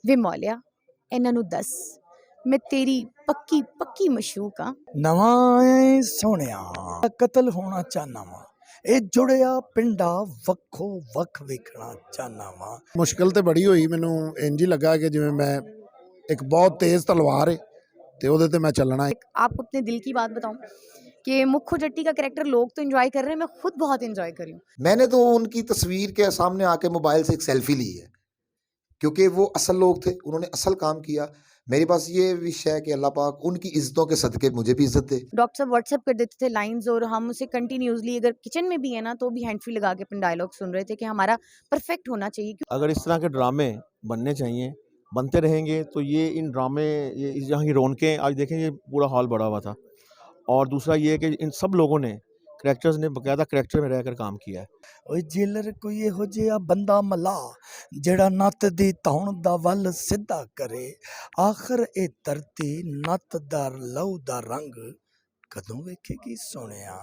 ਵੇ ਮੌਲਿਆ ਇਹਨਾਂ ਨੂੰ ਦੱਸ ਮੈਂ ਤੇਰੀ ਪੱਕੀ ਪੱਕੀ ਮਸ਼ੂਕ ਆ। ਨਵਾਂ ਏ ਸੋਹਣਿਆ ਕਤਲ ਹੋਣਾ ਚਾਹਨਾ ਵਾ, ਇਹ ਜੁੜਿਆ ਪਿੰਡਾ ਵੱਖੋ ਵੱਖ ਵੇਖਣਾ ਚਾਹਨਾ ਵਾ। ਮੁਸ਼ਕਿਲ ਤੇ ਬੜੀ ਹੋਈ, ਮੈਨੂੰ ਇੰਜ ਹੀ ਲੱਗਾ ਕਿ ਜਿਵੇਂ ਮੈਂ ਇੱਕ ਬਹੁਤ ਤੇਜ਼ ਤਲਵਾਰ ਹੈ ਤੇ ਉਹਦੇ ਤੇ मैं चलना है। आपको अपने दिल की बात बताऊं कि मुख्य जट्टी का कैरेक्टर लोग तो एंजॉय कर रहे हैं, मैं खुद बहुत एंजॉय कर रही हूँ। मैंने तो उनकी तस्वीर के सामने आके मोबाइल से एक सेल्फी ली है, क्योंकि वो असल लोग थे, उन्होंने असल काम किया। मेरे पास ये विश है कि अल्लाह पाक उनकी इज्जतों के सदके मुझे भी इज्जत दे। डॉक्टर साहब व्हाट्सएप कर देते थे लाइंस और हम उसे कंटिन्यूसली, अगर किचन में भी है ना तो भी हैंड फ्री लगा के अपने डायलॉग सुन रहे थे कि हमारा परफेक्ट होना चाहिए। अगर इस तरह के ड्रामे बनने चाहिए, बनते रहेंगे तो ये इन ड्रामे ये यहाँ की रौनकें, आज देखें ये पूरा हॉल भरा हुआ था। और दूसरा ये है कि इन सब लोगों ने करैक्टर्स ने बाकायदा करैक्टर में रहकर काम किया है। ਓਏ ਜੇਲਰ ਕੋਈ ਇਹੋ ਜਿਹਾ ਬੰਦਾ ਮਲਾ ਜਿਹੜਾ ਨੱਤ ਦੀ ਧੌਣ ਦਾ ਵੱਲ ਸਿੱਧਾ ਕਰੇ, ਆਖਰ ਇਹ ਧਰਤੀ ਨੱਤ ਦਾ ਲਹੂ ਦਾ ਰੰਗ ਕਦੋਂ ਵੇਖੇਗੀ ਸੋਹਣਿਆ।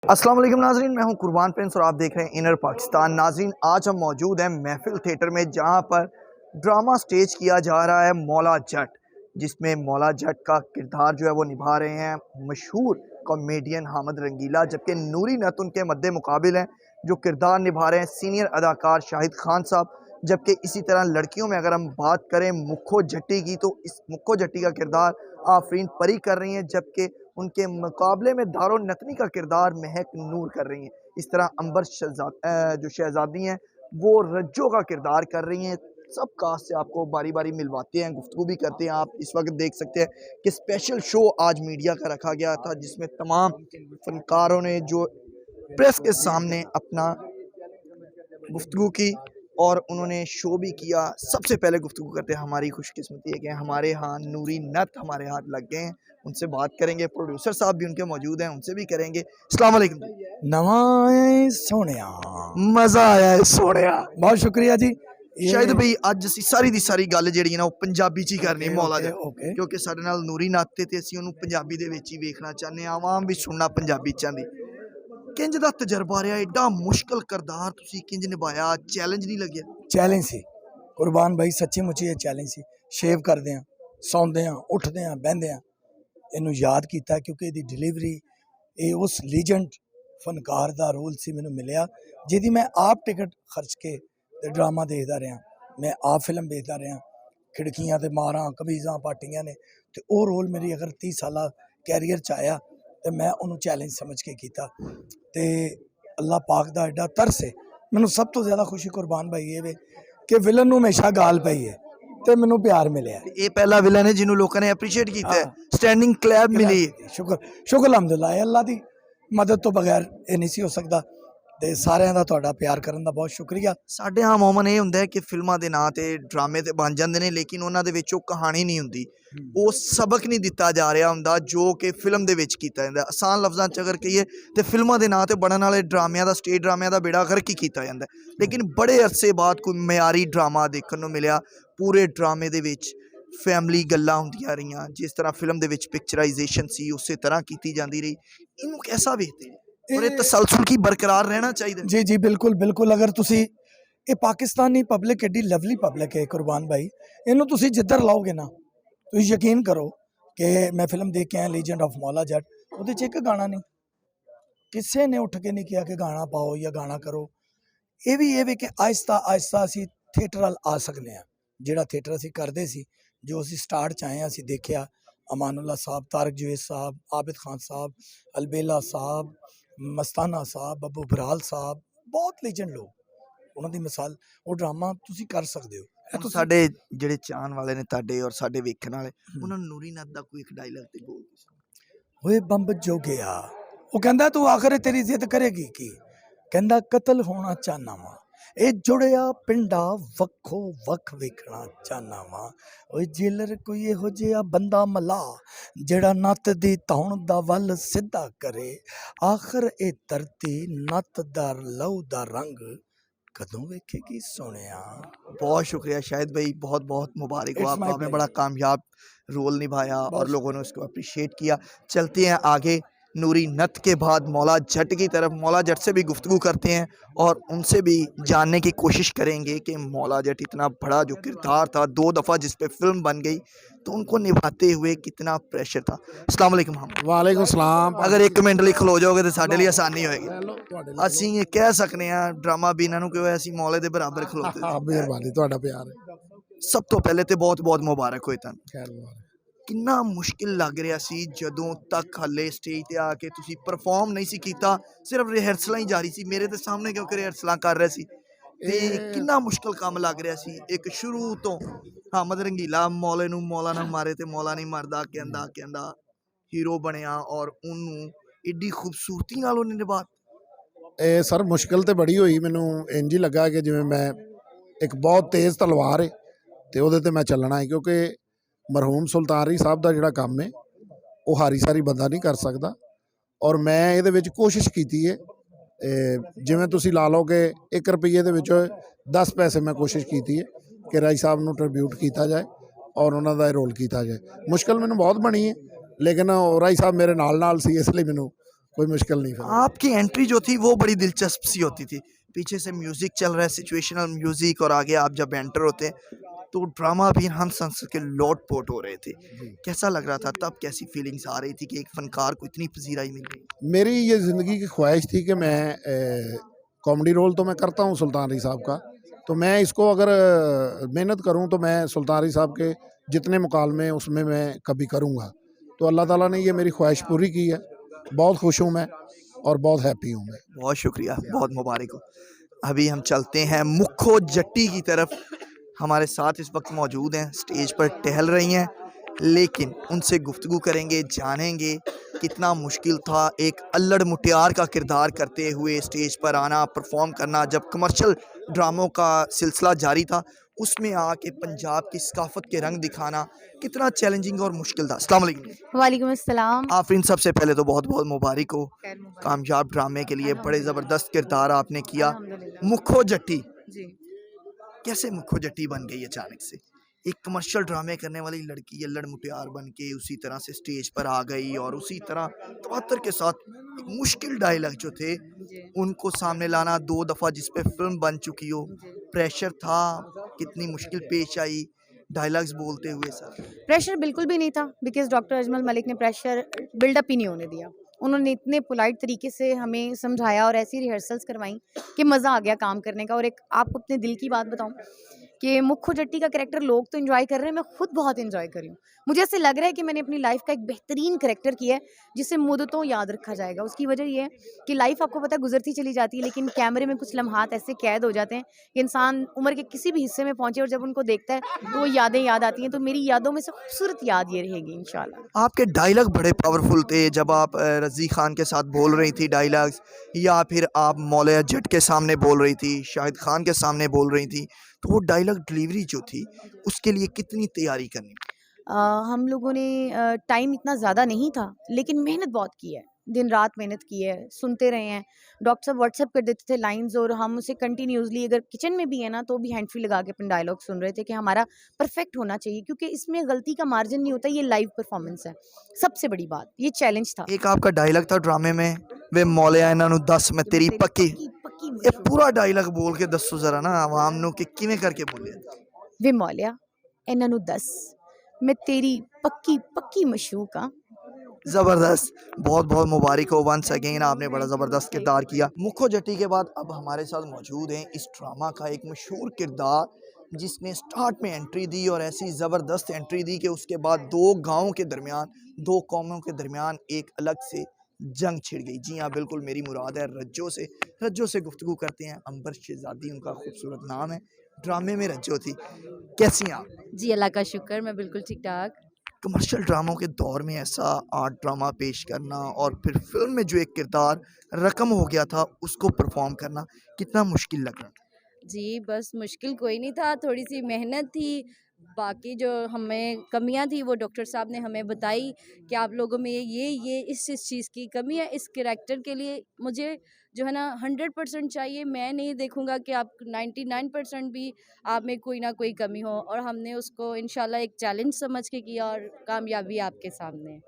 अस्सलाम वालेकुम नाजरीन, मैं हूं कुर्बान प्रिंस और आप देख रहे हैं इनर पाकिस्तान। नाजरीन, आज हम मौजूद हैं महफिल थिएटर में, जहां पर ड्रामा स्टेज किया जा रहा है मौला जट, जिसमें मौला जट का किरदार जो है वो निभा रहे हैं मशहूर कॉमेडियन हामिद रंगीला, जबकि नूरी नत उनके मद्दे मुकाबिल हैं जो किरदार निभा रहे हैं सीनियर अदाकार शाहिद खान साहब। जबकि इसी तरह लड़कियों में अगर हम बात करें मुखो जट्टी की, तो इस मुखो जट्टी का किरदार आफरीन परी कर रही हैं, जबकि उनके मुकाबले में दारो नतनी का किरदार महक नूर कर रही हैं। इस तरह अंबर जो शहजादी हैं वो रज्जो का किरदार कर रही हैं। सब कास्ट से आपको बारी बारी मिलवाते हैं, गुफ्तगू भी करते हैं। आप इस वक्त देख सकते हैं कि स्पेशल शो आज मीडिया का रखा गया था, जिसमें तमाम फनकारों ने जो प्रेस के सामने अपना गुफ्तगू की और उन्होंने शो भी किया। सबसे पहले गुफ्तगू करते हैं, हमारी खुशकिस्मती है कि हमारे यहाँ नूरी नत हमारे हाथ लग गए हैं, उनसे बात करेंगे। प्रोड्यूसर साहब भी उनके मौजूद हैं, उनसे भी करेंगे। अस्सलाम वालेकुम। नवां ਏ ਸੋਹਣਿਆ मज़ा आया है सोनिया। बहुत शुक्रिया जी। शायद भाई ਅੱਜ ਅਸੀਂ ਸਾਰੀ ਦੀ ਸਾਰੀ ਗੱਲ ਜਿਹੜੀ ਹੈ ਨਾ ਉਹ ਪੰਜਾਬੀ ਚ ਹੀ ਕਰਨੀ ਹੈ ਮੌਲਾ ਜੀ, ਓਕੇ ਕਿਉਂਕਿ ਸਾਡੇ ਨਾਲ ਨੂਰੀ ਨਤ ਤੇ ਅਸੀਂ ਉਹਨੂੰ ਪੰਜਾਬੀ ਦੇ ਵਿੱਚ ਹੀ ਵੇਖਣਾ ਚਾਹੁੰਦੇ ਹਾਂ, ਆਵਾਮ ਵੀ ਸੁਣਨਾ ਪੰਜਾਬੀ ਚਾਹੁੰਦੀ। ਕਿੰਜ ਦਾ ਤਜਰਬਾ ਰਿਹਾ, ਐਡਾ ਮੁਸ਼ਕਲ ਕਿਰਦਾਰ ਤੁਸੀਂ ਕਿੰਜ ਨਿਭਾਇਆ, ਚੈਲੰਜ ਨਹੀਂ ਲੱਗਿਆ? ਚੈਲੰਜ ਸੀ ਕੁਰਬਾਨ ਭਾਈ, ਸੱਚੀ ਮੁੱਚੀ ਇਹ ਚੈਲੰਜ ਸੀ। ਸ਼ੇਵ ਕਰਦੇ ਆ, ਸੌਂਦੇ ਆ, ਉੱਠਦੇ ਆ, ਬਹਿੰਦੇ ਆ, ਇਹਨੂੰ ਯਾਦ ਕੀਤਾ ਕਿਉਂਕਿ ਇਹਦੀ ਡਿਲੀਵਰੀ ਇਹ ਉਸ ਲੀਜੈਂਡ ਫਨਕਾਰ ਦਾ ਰੋਲ ਸੀ ਮੈਨੂੰ ਮਿਲਿਆ, ਜਿਹਦੀ ਮੈਂ ਆਪ ਟਿਕਟ ਖਰਚ ਕੇ ਤੇ ਡਰਾਮਾ ਦੇਖਦਾ ਰਿਹਾ, ਮੈਂ ਆਪ ਫਿਲਮ ਵੇਖਦਾ ਰਿਹਾ। ਖਿੜਕੀਆਂ ਤੇ ਮਾਰਾਂ ਕਮੀਜ਼ਾਂ ਪਾਟੀਆਂ ਨੇ, ਤੇ ਉਹ ਰੋਲ ਮੇਰੀ ਅਗਰ 30 ਸਾਲਾ ਕੈਰੀਅਰ 'ਚ ਆਇਆ ਤੇ ਮੈਂ ਉਹਨੂੰ ਚੈਲੰਜ ਸਮਝ ਕੇ ਕੀਤਾ। ਤੇ ਅੱਲਾਹ ਪਾਕ ਦਾ ਐਡਾ ਤਰਸ ਹੈ। ਮੈਨੂੰ ਸਭ ਤੋਂ ਜ਼ਿਆਦਾ ਖੁਸ਼ੀ ਕੁਰਬਾਨ ਭਾਈ ਇਹ ਵੇ ਕਿ ਵਿਲਨ ਨੂੰ ਹਮੇਸ਼ਾ ਗਾਲ ਪਈ ਹੈ ਤੇ ਮੈਨੂੰ ਪਿਆਰ ਮਿਲਿਆ। ਇਹ ਪਹਿਲਾ ਵਿਲਨ ਹੈ ਜਿਹਨੂੰ ਲੋਕਾਂ ਨੇ ਐਪਰੀਸ਼ੀਏਟ ਕੀਤਾ ਹੈ, ਸਟੈਂਡਿੰਗ ਕਲੈਪ ਮਿਲੀ। ਸ਼ੁਕਰ ਅਲਹਮਦੁਲਿਲਾ, ਅੱਲਾਹ ਦੀ ਮਦਦ ਤੋਂ ਬਗੈਰ ਇਹ ਨਹੀਂ ਸੀ ਹੋ ਸਕਦਾ। ਤੇ ਸਾਰਿਆਂ ਦਾ ਤੁਹਾਡਾ ਪਿਆਰ ਕਰਨ ਦਾ ਬਹੁਤ ਸ਼ੁਕਰੀਆ। ਸਾਡੇ ਹਾਂ ਮੌਮਨ ਇਹ ਹੁੰਦਾ ਹੈ ਕਿ ਫਿਲਮਾਂ ਦੇ ਨਾਂ ਤੇ ਡਰਾਮੇ ਤੇ ਬਣ ਜਾਂਦੇ ਨੇ, ਲੇਕਿਨ ਉਹਨਾਂ ਦੇ ਵਿੱਚ ਉਹ ਕਹਾਣੀ ਨਹੀਂ ਹੁੰਦੀ, ਉਹ ਸਬਕ ਨਹੀਂ ਦਿੱਤਾ ਜਾ ਰਿਹਾ ਹੁੰਦਾ ਜੋ ਕਿ ਫਿਲਮ ਦੇ ਵਿੱਚ ਕੀਤਾ ਜਾਂਦਾ। ਆਸਾਨ ਲਫ਼ਜ਼ਾਂ 'ਚ ਅਗਰ ਕਹੀਏ ਤੇ ਫਿਲਮਾਂ ਦੇ ਨਾਂ ਤੇ ਬਣਨ ਵਾਲੇ ਡਰਾਮਿਆਂ ਦਾ, ਸਟੇਜ ਡਰਾਮਿਆਂ ਦਾ ਬੇੜਾ ਗਰਕ ਹੀ ਕੀਤਾ ਜਾਂਦਾ। ਲੇਕਿਨ ਬੜੇ ਅਰਸੇ ਬਾਅਦ ਕੋਈ ਮਿਆਰੀ ਡਰਾਮਾ ਦੇਖਣ ਨੂੰ ਮਿਲਿਆ। ਪੂਰੇ ਡਰਾਮੇ ਦੇ ਵਿੱਚ ਫੈਮਿਲੀ ਗੱਲਾਂ ਹੁੰਦੀਆਂ ਰਹੀਆਂ, ਜਿਸ ਤਰ੍ਹਾਂ ਫਿਲਮ ਦੇ ਵਿੱਚ ਪਿਕਚਰਾਈਜੇਸ਼ਨ ਸੀ ਉਸੇ ਤਰ੍ਹਾਂ ਕੀਤੀ ਜਾਂਦੀ ਰਹੀ। ਇਹਨੂੰ ਕੈਸਾ ਵੇਖਦੇ और ये तसलसल की बरकरार रहना चाहिए? जी जी बिल्कुल बिल्कुल। अगर तुसी ये पाकिस्तानी पब्लिक एडी लवली पब्लिक है कुरबान भाई, इनू तुसी जिधर लाओगे ना, तुसी यकीन करो कि मैं फिल्म देख के आया लीजेंड ऑफ मौला जट, ਉਹਦੇ 'ਚ ਇੱਕ ਗਾਣਾ ਨਹੀਂ, ਕਿਸੇ ਨੇ ਉੱਠ ਕੇ ਨਹੀਂ ਕਿਹਾ ਕਿ ਗਾਣਾ ਪਾਓ ਜਾਂ ਗਾਣਾ ਕਰੋ। ਇਹ ਵੀ ਕਿ ਆਹਿਸਤਾ ਆਹਿਸਤਾ ਅਸੀਂ ਥੀਏਟਰ ਵੱਲ ਆ ਸਕਦੇ ਹਾਂ। ਜਿਹੜਾ ਥੀਏਟਰ ਅਸੀਂ ਕਰਦੇ ਸੀ, ਜੋ ਅਸੀਂ ਸਟਾਰਟ 'ਚ ਆਏ ਹਾਂ, ਅਸੀਂ ਦੇਖਿਆ ਅਮਾਨੁੱਲਾ ਸਾਹਿਬ, ਤਾਰਕ ਜਵੇਦ ਸਾਹਿਬ, ਆबिद खान ਸਾਹਿਬ, अलबेला ਸਾਹਿਬ, ਮਸਤਾਨਾ ਸਾਹਿਬ, ਬੱਬੂ ਬਰਾਲ ਸਾਹਿਬ, ਬਹੁਤ ਲੀਜੈਂਡ ਲੋਕ, ਉਹਨਾਂ ਦੀ ਮਿਸਾਲ ਉਹ ਡਰਾਮਾ ਤੁਸੀਂ ਕਰ ਸਕਦੇ ਹੋ। ਸਾਡੇ ਜਿਹੜੇ ਚਾਹਣ ਵਾਲੇ ਨੇ ਤੁਹਾਡੇ ਔਰ ਸਾਡੇ ਵੇਖਣ ਵਾਲੇ, ਉਹਨਾਂ ਨੂੰ ਨੂਰੀ ਨਤ ਦਾ ਕੋਈ ਇੱਕ ਡਾਇਲੌਗ ਤੇ ਬੋਲ ਹੋਏ ਬੰਬ ਜੋ ਗਿਆ, ਉਹ ਕਹਿੰਦਾ ਤੂੰ ਆਖਰ ਤੇਰੀ ਜ਼ਿੱਦ ਕਰੇਗੀ ਕੀ, ਕਹਿੰਦਾ ਕਤਲ ਹੋਣਾ ਚਾਹਨਾ ਵਾ, ਇਹ ਜੁੜਿਆ ਪਿੰਡਾ ਵੱਖੋ ਵੱਖ ਵੇਖਣਾ ਚਾਹਨਾ ਵਾ। ਓਏ ਜੇਲਰ ਕੋਈ ਇਹੋ ਜਿਹਾ ਬੰਦਾ ਮਲਾ ਜਿਹੜਾ ਨੱਤ ਦੀ ਧੌਣ ਦਾ ਵੱਲ ਸਿੱਧਾ ਕਰੇ, ਆਖਰ ਇਹ ਧਰਤੀ ਨੱਤ ਦਾ ਲਹੂ ਦਾ ਰੰਗ कदों वेखेगी सोनिया। बहुत शुक्रिया शाहिद भाई, बहुत बहुत मुबारक हो आपको, आपने बड़ा कामयाब रोल निभाया और लोगों ने उसको अप्रिशिएट किया। चलते हैं आगे, नूरी नत के बाद मौला जट की तरफ। मौला जट से भी गुफ्तगू करते हैं और उनसे भी जानने की कोशिश करेंगे कि मौला जट इतना बड़ा जो किरदार था, 2 दफ़ा जिस पे फिल्म बन गई, तो उनको निभाते हुए कितना प्रेशर था। अस्सलाम वालेकुम मोहम्मद। वालेकुम सलाम। अगर 1 मिनट लिए खलो जाओगे तो साढ़े लिए आसानी होएगी। ਲੈ ਲਓ ਤੁਹਾਡੇ ਲਈ ਅਸੀਂ ਇਹ ਕਹਿ ਸਕਨੇ ਆ ਡਰਾਮਾ ਵੀ ਇਹਨਾਂ ਨੂੰ ਕਿ ਅਸੀਂ ਮੌਲੇ ਦੇ ਬਰਾਬਰ ਖਲੋਤੇ ਸੀ। ਮਿਹਰਬਾਨੀ ਤੁਹਾਡਾ ਪਿਆਰ ਹੈ। ਸਭ ਤੋਂ ਪਹਿਲੇ ਤੇ ਬਹੁਤ ਬਹੁਤ ਮੁਬਾਰਕ ਹੋਏ ਤੁਹਾਨੂੰ। ਖੈਰ ਮੁਬਾਰਕ। ਕਿੰਨਾ ਮੁਸ਼ਕਿਲ ਲੱਗ ਰਿਹਾ ਸੀ ਜਦੋਂ ਤੱਕ ਹੱਲੇ ਸਟੇਜ ਤੇ ਆ ਕੇ ਤੁਸੀਂ ਪਰਫਾਰਮ ਨਹੀਂ ਸੀ ਕੀਤਾ, ਸਿਰਫ ਰਿਹਰਸਲਾਂ ਹੀ ਜਾਰੀ ਸੀ ਮੇਰੇ ਦੇ ਸਾਹਮਣੇ ਕਿਉਂਕਿ ਰਿਹਰਸਲਾਂ ਕਰ ਰਹੇ ਸੀ ਤੇ ਕਿੰਨਾ ਮੁਸ਼ਕਿਲ ਕੰਮ ਲੱਗ ਰਿਹਾ ਸੀ। ਇੱਕ ਸ਼ੁਰੂ ਤੋਂ ਹਮਦ ਰੰਗੀਲਾ ਮੌਲੇ ਨੂੰ ਮੌਲਾ ਨਾ ਮਾਰੇ ਤੇ ਮੌਲਾ ਨਹੀਂ ਮਰਦਾ ਕਹਿੰਦਾ ਹੀਰੋ ਬਣਿਆ ਔਰ ਉਹਨੂੰ ਏਡੀ ਖੂਬਸੂਰਤੀ ਨਾਲ ਉਹਨੇ ਨਿਭਾ। ਇਹ ਸਰ ਮੁਸ਼ਕਿਲ ਤੇ ਬੜੀ ਹੋਈ, ਮੈਨੂੰ ਇੰਜ ਹੀ ਲੱਗਾ ਕਿ ਜਿਵੇਂ ਮੈਂ ਇੱਕ ਬਹੁਤ ਤੇਜ਼ ਤਲਵਾਰ ਹੈ ਤੇ ਉਹਦੇ ਤੇ ਮੈਂ ਚੱਲਣਾ ਹੈ, ਕਿਉਂਕਿ ਮਰਹੂਮ ਸੁਲਤਾਨ ਰੀ ਸਾਹਿਬ ਦਾ ਜਿਹੜਾ ਕੰਮ ਹੈ ਉਹ ਹਾਰੀ ਸਾਰੀ ਬੰਦਾ ਨਹੀਂ ਕਰ ਸਕਦਾ। ਔਰ ਮੈਂ ਇਹਦੇ ਵਿੱਚ ਕੋਸ਼ਿਸ਼ ਕੀਤੀ ਹੈ, ਜਿਵੇਂ ਤੁਸੀਂ ਲਾ ਲਓ ਕਿ 1 ਰੁਪਈਏ ਦੇ ਵਿੱਚੋਂ 10 ਪੈਸੇ ਮੈਂ ਕੋਸ਼ਿਸ਼ ਕੀਤੀ ਹੈ ਕਿ ਰਾਈ ਸਾਹਿਬ ਨੂੰ ਟ੍ਰਿਬਿਊਟ ਕੀਤਾ ਜਾਏ ਔਰ ਉਹਨਾਂ ਦਾ ਰੋਲ ਕੀਤਾ ਜਾਏ। ਮੁਸ਼ਕਿਲ ਮੈਨੂੰ ਬਹੁਤ ਬਣੀ ਹੈ, लेकिन राई साहब मेरे नाल सी, इसलिए मैनू कोई मुश्किल नहीं फिर। आपकी एंट्री जो थी वो बड़ी दिलचस्प सी होती थी, पीछे से म्यूजिक चल रहा है, सिचुएशनल म्यूजिक, और आगे आप जब एंटर होते हैं तो ड्रामा भी हम संसद के लोट पोट हो रहे थे। कैसा लग रहा था तब, कैसी फीलिंग्स आ रही थी कि एक फनकार को इतनी पजीराई मिल रही? मेरी ये ज़िंदगी की ख्वाहिश थी कि मैं कॉमेडी रोल तो मैं करता हूँ सुल्तान री साहब का, तो मैं इसको अगर मेहनत करूँ तो मैं सुल्तान री साहब के जितने मुकालमे उसमें मैं कभी करूँगा। तो अल्लाह ताला ने ये मेरी ख्वाहिश पूरी की है, बहुत खुश हूँ मैं और बहुत हैप्पी हूँ मैं। बहुत शुक्रिया, बहुत मुबारक हो। अभी हम चलते हैं मुखो जट्टी की तरफ। हमारे साथ इस वक्त मौजूद हैं, स्टेज पर टहल रही हैं, लेकिन उनसे गुफ्तगू करेंगे, जानेंगे कितना मुश्किल था एक अल्लड़ मुटियार का किरदार करते हुए स्टेज पर आना, परफॉर्म करना। जब कमर्शियल ड्रामों का सिलसिला जारी था उसमें आके पंजाब की सकाफत के रंग दिखाना कितना चैलेंजिंग और मुश्किल था। अस्सलाम वालेकुम। वालेकुम अस्सलाम। आफरीन, सबसे पहले तो बहुत बहुत मुबारक हो, खैर मुबारक। कामयाब ड्रामे के लिए बड़े ज़बरदस्त किरदार आपने किया। अल्हम्दुलिल्लाह। मुखो जट्टी, जी। कैसे मुखो जट्टी बन गई अचानक से? एक कमर्शियल ड्रामे करने वाली लड़की अल्लड़ मुटियार बन के उसी तरह से स्टेज पर आ गई और उसी तरह तवत्तर के साथ एक मुश्किल डायलॉग जो थे जी। उनको सामने लाना, 2 दफ़ा जिस पे फिल्म बन चुकी हो, जी। प्रेशर था, कितनी मुश्किल पेश आई डायलॉग्स बोलते हुए सर? प्रेशर बिल्कुल भी नहीं था, बिकॉज़ डॉक्टर अजमल मलिक ने प्रेशर बिल्डअप ही नहीं होने दिया। उन्होंने इतने पोलाइट तरीके से हमें समझाया और ऐसी रिहर्सल्स करवाई कि मज़ा आ गया काम करने का। और एक आपको अपने दिल की बात बताऊं कि मुखो जट्टी का कैरेक्टर लोग तो एंजॉय कर रहे हैं, मैं खुद बहुत एंजॉय कर रही हूँ। मुझे ऐसे लग रहा है कि मैंने अपनी लाइफ का एक बेहतरीन कैरेक्टर किया है जिसे मुद्दतों याद रखा जाएगा। उसकी वजह ये है कि लाइफ आपको पता है गुजरती चली जाती है, लेकिन कैमरे में कुछ लम्हात ऐसे कैद हो जाते हैं कि इंसान उम्र के किसी भी हिस्से में पहुंचे और जब उनको देखता है तो वो यादें याद आती हैं। तो मेरी यादों में से खूबसूरत याद ये रहेगी इंशाल्लाह। आपके डायलॉग बड़े पावरफुल थे जब आप रज़ी खान के साथ बोल रही थी डायलॉग्स, या फिर आप मौलाया जट के सामने बोल रही थी, शाहिद खान के सामने बोल रही थी, तो वो डायलॉग डिलीवरी जो थी उसके लिए कितनी तैयारी करनी? हम लोगों ने टाइम इतना ज़्यादा नहीं था, लेकिन मेहनत बहुत की है, दिन रात मेहनत की है, सुनते रहे हैं। डॉक्टर साहब व्हाट्सएप कर देते थे लाइंस और हम उसे कंटिन्यूसली, अगर किचन में भी है ना तो भी हैंड फ्री लगा के अपन डायलॉग सुन रहे थे कि हमारा परफेक्ट होना चाहिए, क्योंकि इसमें गलती का मार्जिन नहीं होता। ये लाइव परफॉर्मेंस है, सबसे बड़ी बात ये चैलेंज था। एक आपका डायलॉग था ड्रामे में, वे मौलिया इन्हां नूं दस मैं तेरी पक्की, पक्की ये मशहूर। पूरा डायलॉग बोल के दसो जरा ना आवाम नूं कि किवें करके बोले? वे मौलिया इन्हां नूं दस मैं तेरी पक्की पक्की मशूक हाँ। ज़बरदस्त, बहुत बहुत मुबारक हो वंस अगेन, आपने बड़ा ज़बरदस्त किरदार किया। मुखो जट्टी के बाद अब हमारे साथ मौजूद हैं इस ड्रामा का एक मशहूर किरदार जिसने स्टार्ट में एंट्री दी और ऐसी ज़बरदस्त एंट्री दी कि उसके बाद 2 गाँव के दरमियान, 2 कौमों के दरमियान एक अलग से जंग छिड़ गई। जी हाँ, बिल्कुल मेरी मुराद है रज्जो से। रज्जो से गुफ्तगू करते हैं, अंबर शहजादी उनका खूबसूरत नाम है, ड्रामे में रज्जो थी। कैसी हैं आप? जी अल्लाह का शुक्र, मैं बिल्कुल ठीक ठाक। कमर्शियल ड्रामों के दौर में ऐसा आर्ट ड्रामा पेश करना और फिर फिल्म में जो एक किरदार रकम हो गया था उसको परफॉर्म करना कितना मुश्किल लग रहा था? जी बस मुश्किल कोई नहीं था, थोड़ी सी मेहनत थी, बाकी जो हमें कमियां थी वो डॉक्टर साहब ने हमें बताई कि आप लोगों में ये इस चीज़ की कमी है। इस कैरेक्टर के लिए मुझे जो है ना 100% चाहिए, मैं नहीं देखूंगा कि आप 99% भी आप में कोई ना कोई कमी हो। और हमने उसको इंशाल्लाह एक चैलेंज समझ के किया और कामयाबी आपके सामने है।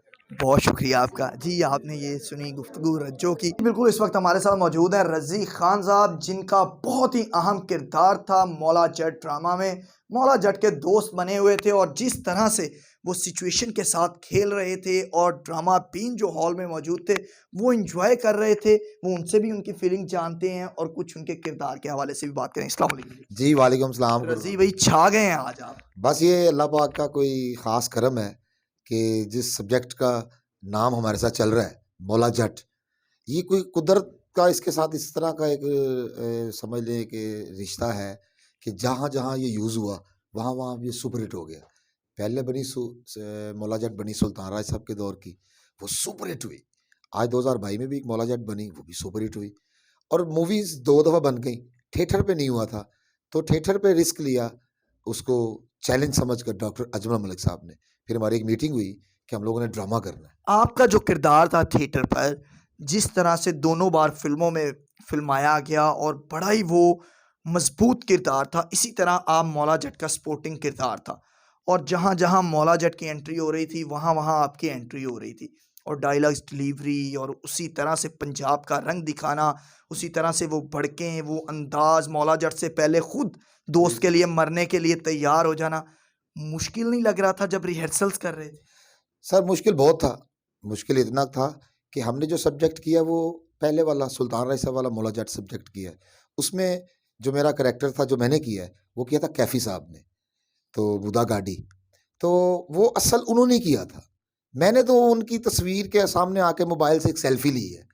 बहुत शुक्रिया आपका जी। आपने ये सुनी गुफ्तगू रज्जो की। बिल्कुल इस वक्त हमारे साथ मौजूद हैं रज़ी खान साहब, जिनका बहुत ही अहम किरदार था मौला जट ड्रामा में। मौला जट के दोस्त बने हुए थे और जिस तरह से वो सिचुएशन के साथ खेल रहे थे और ड्रामा बीन जो हॉल में मौजूद थे वो इंजॉय कर रहे थे, वो उनसे भी उनकी फीलिंग जानते हैं और कुछ उनके किरदार के हवाले से भी बात करें। अस्सलाम वालेकुम जी वालेकुम सलाम। रज़ी भाई, छा गए हैं आज आप। बस ये अल्लाह पाक का कोई ख़ास करम है कि जिस सब्जेक्ट का नाम हमारे साथ चल रहा है मौला जट, ये कोई कुदरत का इसके साथ इस तरह का एक समझ लें कि रिश्ता है कि जहाँ जहाँ ये यूज़ हुआ वहाँ वहाँ ये सुपर हिट हो गया। पहले बनी मौला जट बनी सुल्तान राज साहब के दौर की, वो सुपर हिट हुई। आज 2022 में भी एक मौला जट बनी, वो भी सुपर हिट हुई। और मूवीज़ 2 दफ़ा बन गई, थिएटर पे नहीं हुआ था, तो थिएटर पे रिस्क लिया, उसको चैलेंज समझकर डॉक्टर अजमल मलिक साहब ने, फिर हमारी एक मीटिंग हुई कि हम लोगों ने ड्रामा करना है। आपका जो किरदार था थिएटर पर, जिस तरह से दोनों बार फिल्मों में फिल्माया गया और बड़ा ही वो मजबूत किरदार था, इसी तरह आप मौला जट का स्पोर्टिंग किरदार था और जहाँ जहाँ मौला जट की एंट्री हो रही थी वहाँ वहाँ आपकी एंट्री हो रही थी और डायलॉग्स डिलीवरी और उसी तरह से पंजाब का रंग दिखाना, उसी तरह से वो भड़कें, वो अंदाज, मौला जट से पहले खुद दोस्त के लिए मरने के लिए तैयार हो जाना, मुश्किल नहीं लग रहा था जब रिहर्सल्स कर रहे थे? सर मुश्किल बहुत था, मुश्किल इतना था कि हमने जो सब्जेक्ट किया वो पहले वाला सुल्तान राय साहब वाला मौला जट सब्जेक्ट किया है। उसमें जो मेरा करैक्टर था जो मैंने किया है वो किया था कैफ़ी साहब ने, तो बुदा गाड़ी, तो वो असल उन्होंने किया था। मैंने तो उनकी तस्वीर के सामने आके मोबाइल से एक सेल्फी ली है,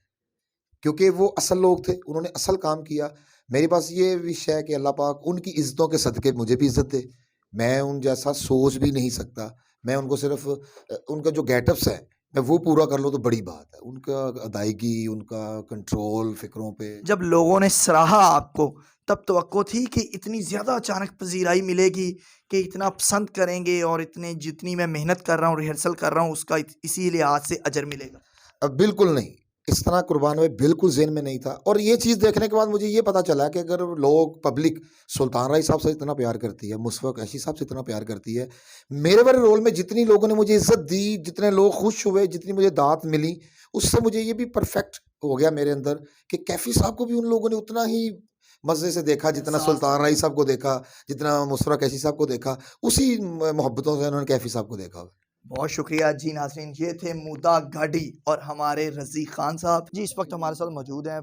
क्योंकि वो असल लोग थे, उन्होंने असल काम किया। मेरे पास ये विश है कि अल्लाह पाक उनकी इज़्ज़तों के सदक़े मुझे भी इज़्ज़त दे। मैं उन जैसा सोच भी नहीं सकता, मैं उनको सिर्फ़ उनका जो गेटअप्स है मैं वो पूरा कर लूँ तो बड़ी बात है। उनका अदायगी, उनका कंट्रोल फ़िक्रों पे। जब लोगों ने सराहा आपको, तब तवक्को थी कि इतनी ज़्यादा अचानक पज़ीराई मिलेगी कि इतना पसंद करेंगे और इतने जितनी मैं मेहनत कर रहा हूँ, रिहर्सल कर रहा हूँ, उसका इसी लिहाज से अजर मिलेगा? बिल्कुल नहीं, इस तरह कुर्बान में बिल्कुल ज़हन में नहीं था। और ये चीज़ देखने के बाद मुझे ये पता चला कि अगर लोग पब्लिक सुल्तान राय साहब से इतना प्यार करती है, मुशफ़क़ कैशी साहब से इतना प्यार करती है, मेरे वाले रोल में जितनी लोगों ने मुझे इज़्ज़त दी, जितने लोग खुश हुए, जितनी मुझे दात मिली, उससे मुझे ये भी परफेक्ट हो गया मेरे अंदर कि कैफ़ी साहब को भी उन लोगों ने उतना ही मज़े से देखा जितना सुल्तान राय साहब को देखा, जितना मुशफ़क़ कैशी साहब को देखा, उसी मोहब्बतों से उन्होंने कैफ़ी साहब को देखा। बहुत शुक्रिया जी। नाज़रीन, ये थे मुदा गाड़ी और हमारे रज़ी खान साहब जी। इस वक्त हमारे साथ मौजूद हैं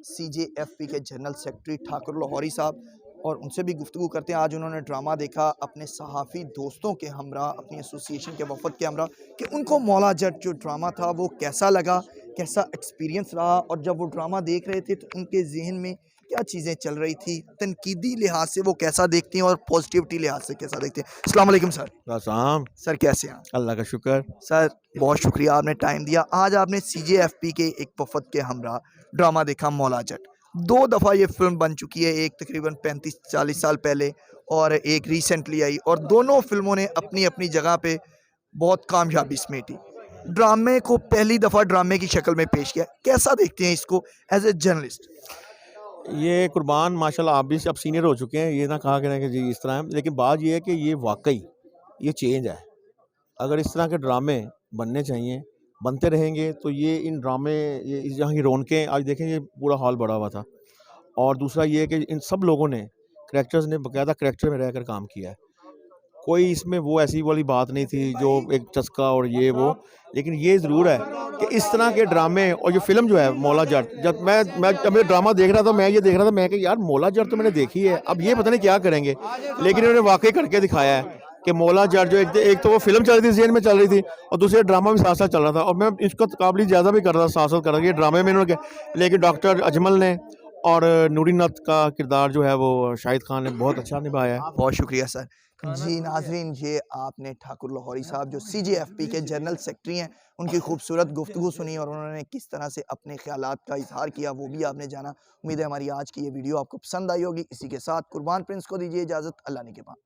CJFP के जनरल सेक्रेटरी ठाकुर लाहौरी साहब और उनसे भी गुफ्तगू करते हैं। आज उन्होंने ड्रामा देखा अपने सहाफ़ी दोस्तों के हमरा, अपनी एसोसिएशन के वफ़द के हमरा, कि उनको मौला जट जो ड्रामा था वो कैसा लगा, कैसा एक्सपीरियंस रहा और जब वो ड्रामा देख रहे थे तो उनके जहन में क्या चीज़ें चल रही थी, तनकीदी लिहाज से वो कैसा देखती हैं और पॉजिटिविटी लिहाज से कैसा देखते हैं। अस्सलाम वालेकुम सर। आसाम सर कैसे हैं? अल्लाह का शुक्र। सर बहुत शुक्रिया, आपने टाइम दिया। आज आपने CJFP के एक वफ़द के हमरा ड्रामा देखा मौला जट। 2 दफ़ा ये फ़िल्म बन चुकी है, एक तकरीबन 35-40 साल पहले और एक रिसेंटली आई और दोनों फ़िल्मों ने अपनी अपनी जगह पे बहुत कामयाबी समेटी। ड्रामे को पहली दफ़ा ड्रामे की शक्ल में पेश किया, कैसा देखते हैं इसको एज ए जर्नलिस्ट? ये कुर्बान माशाल्लाह आप भी अब सीनियर हो चुके हैं, ये ना कहा करें कि जी इस तरह है, लेकिन बात ये है कि ये वाकई ये चेंज है। अगर इस तरह के ड्रामे बनने चाहिए, बनते रहेंगे तो ये इन ड्रामे ये यहाँ की रौनकें आज देखें ये पूरा हॉल भरा हुआ था। और दूसरा ये है कि इन सब लोगों ने करैक्टर्स ने बाकायदा करैक्टर में रहकर काम किया है। कोई इसमें वो ऐसी वाली बात नहीं थी जो एक चस्का और ये वो, लेकिन ये ज़रूर है कि इस तरह के ड्रामे और ये फ़िल्म जो है मौला जट, जब मैं ड्रामा देख रहा था, मैं ये देख रहा था, मैं कि यार मौला जट तो मैंने देखी है, अब ये पता नहीं क्या करेंगे, लेकिन इन्होंने वाकई करके दिखाया है कि मौला जट जो एक तो वो फिल्म चल रही थी, ज़हन में चल रही थी और दूसरे ड्रामा भी साथ साथ चल रहा था और मैं इसका काबिल ज़्यादा भी कर रहा था, साथ साथ कर रहा था, ये ड्रामे में इन्होंने लेकिन डॉक्टर अजमल ने और नूरीनत का किरदार जो है वो शाहिद खान ने बहुत अच्छा निभाया है। बहुत शुक्रिया सर। जी नाज़रीन, ये आपने ठाकुर लाहौरी साहब जो CJFP के जनरल सेक्रेटरी हैं, उनकी खूबसूरत गुफ्तगू सुनी और उन्होंने किस तरह से अपने ख्यालात का इजहार किया वो भी आपने जाना। उम्मीद है हमारी आज की ये वीडियो आपको पसंद आई होगी। इसी के साथ कुर्बान प्रिंस को दीजिए इजाज़त। अल्लाह ने के बाद।